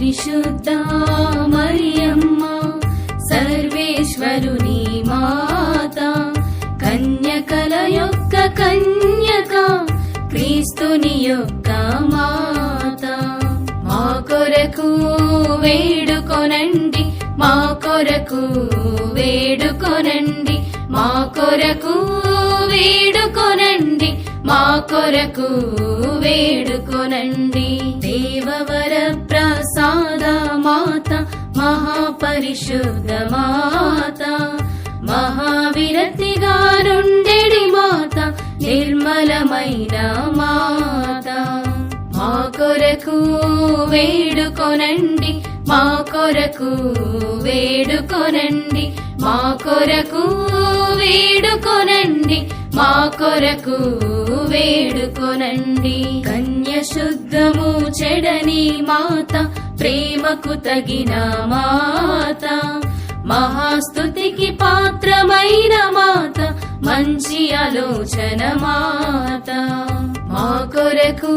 పరిశుద్ధ మరియమ్మ సర్వేశ్వరుని మాత, కన్యకల యొక్క కన్యక, క్రీస్తుని యొక్క మాత. మా కొరకు వేడుకొనండి, మా కొరకు వేడుకొనండి, మా కొరకు వేడుకొనండి, మా కొరకు వేడుకొనండి. దేవవర ప్రసాద మాత, మహాపరిశుద్ధ మాత, మహావిరతిగా నుండెడి మాత, నిర్మలమైన మాత. మా కొరకు వేడుకొనండి, మా కొరకు వేడుకొనండి, మా కొరకు వేడుకొనండి, మా కొరకు వేడుకొనండి. కన్య శుద్ధము చెడని మాత, ప్రేమకు తగిన మాత, మహాస్తుతికి పాత్రమైన మాత, మంచి ఆలోచన మాత. మా కొరకు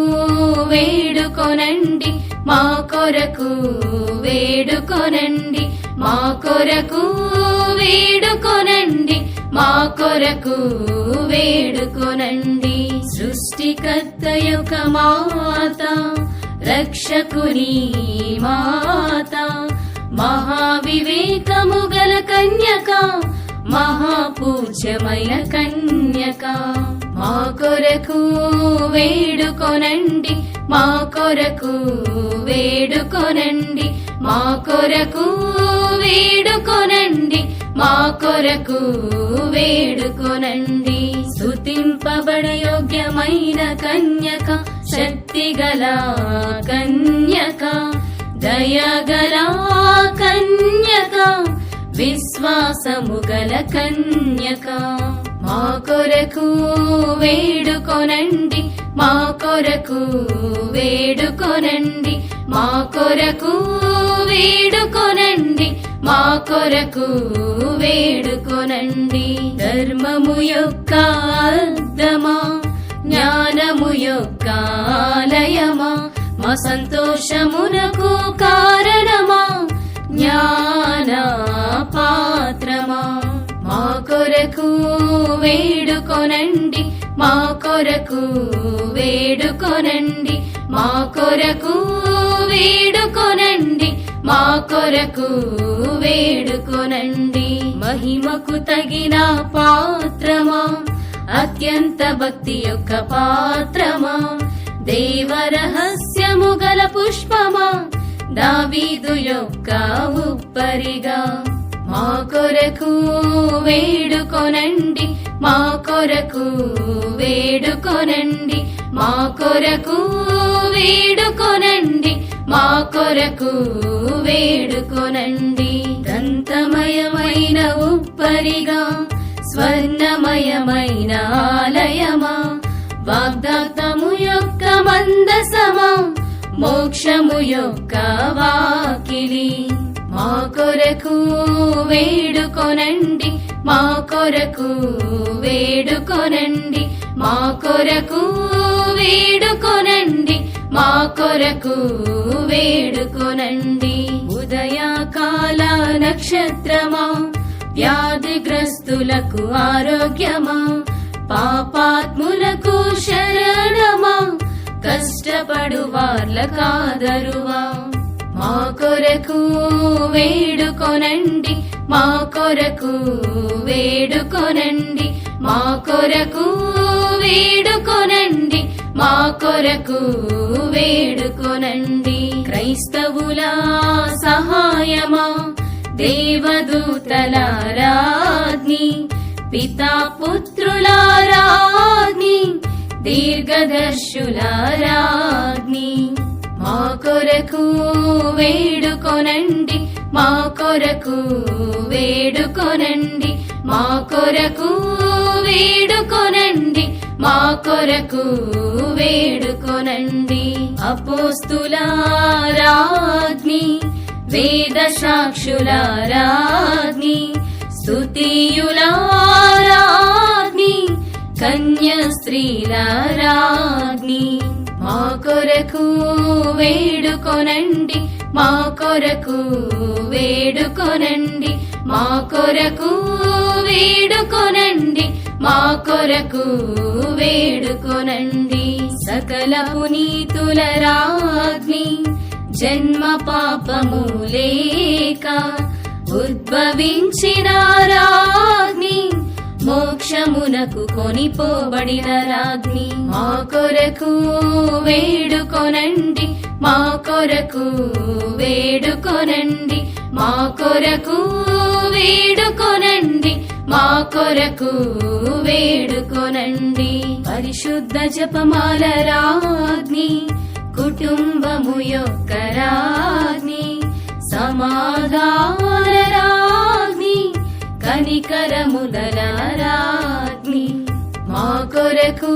వేడుకొనండి, మా కొరకు వేడుకొనండి, మా కొరకు వేడుకొనండి, మా కొరకు వేడుకొనండి. సృష్టికర్త యొక్క మాత, రక్షకుని మాత, మహావివేకము గల కన్యక, మహాపూజ్యమైన కన్యక. మా కొరకు వేడుకొనండి, మా కొరకు వేడుకొనండి, మా కొరకు వేడుకొనండి, మా కొరకు వేడుకొనండి. స్తుతింపబడ యోగ్యమైన కన్యక, శక్తిగల కన్యక, దయగల కన్యక, విశ్వాసము గల కన్యక. మా కొరకు వేడుకొనండి, మా కొరకు వేడుకొనండి, మా కొరకు వేడుకొనండి, మా కొరకు వేడుకొనండి. ధర్మము యొక్క అర్థమా, జ్ఞానము యొక్క ఆలయమా, మా సంతోషమునకు కారణమా, జ్ఞాన పాత్రమా. మా కొరకు వేడుకొనండి, మా కొరకు వేడుకొనండి, మా కొరకు వేడుకొనండి, మా కొరకు వేడుకొనండి. మహిమకు తగిన పాత్రమా, అత్యంత భక్తి యొక్క పాత్రమా, దేవరహస్యము గల పుష్పమా, దావీదు యొక్క ఉప్పరిగా. మా కొరకు వేడుకొనండి, మా కొరకు వేడుకొనండి, మా కొరకు వేడుకొనండి, మా కొరకు వేడుకొనండి. దంతమయమైన ఉప్పరిగా, స్వర్ణమయమైన ఆలయమా, వాగ్దాతము యొక్క మందసమా, మోక్షము యొక్క వాకిలి. మా కొరకు వేడుకొనండి, మా కొరకు వేడుకొనండి, మా కొరకు వేడుకొనండి, మా కొరకు వేడుకొనండి. ఉదయకాల నక్షత్రమా, వ్యాధిగ్రస్తులకు ఆరోగ్యమా, పాపాత్ములకు శరణమా, కష్టపడు వాళ్ళకాదరువా. మా కొరకు వేడుకొనండి, మా కొరకు వేడుకొనండి, మా కొరకు వేడుకొనండి, మా కొరకు వేడుకొనండి. క్రైస్తవుల సహాయమా, దేవదూతల రాజ్ఞి, పితా పుత్రుల రాజ్ఞి, దీర్ఘదర్శుల రాజ్ఞి. మా కొరకు వేడుకొనండి, మా కొరకు వేడుకొనండి, మా కొరకు వేడుకొనండి, మా కొరకు వేడుకొనండి. అపోస్తుల రాజ్ఞి, వేద సాక్షుల రాజ్ఞి, స్తుతియుల రాజ్ఞి, కన్య స్త్రీల రాజ్ఞి. మా కొరకు వేడుకొనండి, మా కొరకు వేడుకొనండి, మా కొరకు వేడుకొనండి, మా కొరకు వేడుకొనండి. సకల పునీతుల రాజ్ఞి జన్మ పాపము లేక ఉద్భవించిన రాజ్ఞి, మోక్షమునకు కొనిపోబడిన రాజ్ఞి. మా కొరకు వేడుకొనండి, మా కొరకు వేడుకొనండి, మా కొరకు వేడుకొనండి, మా కొరకు వేడుకొనండి. పరిశుద్ధ జపమాల రాజ్ఞి, కుటుంబము యొక్క రాజ్ఞి, సమాధాన రాజ్ఞి, కనికరముల రాజ్ఞి. మా కొరకు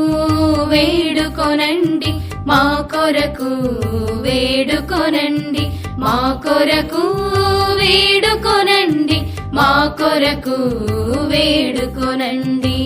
వేడుకొనండి, మా కొరకు వేడుకొనండి, మా కొరకు వేడుకొనండి, మా కొరకు వేడుకొనండి.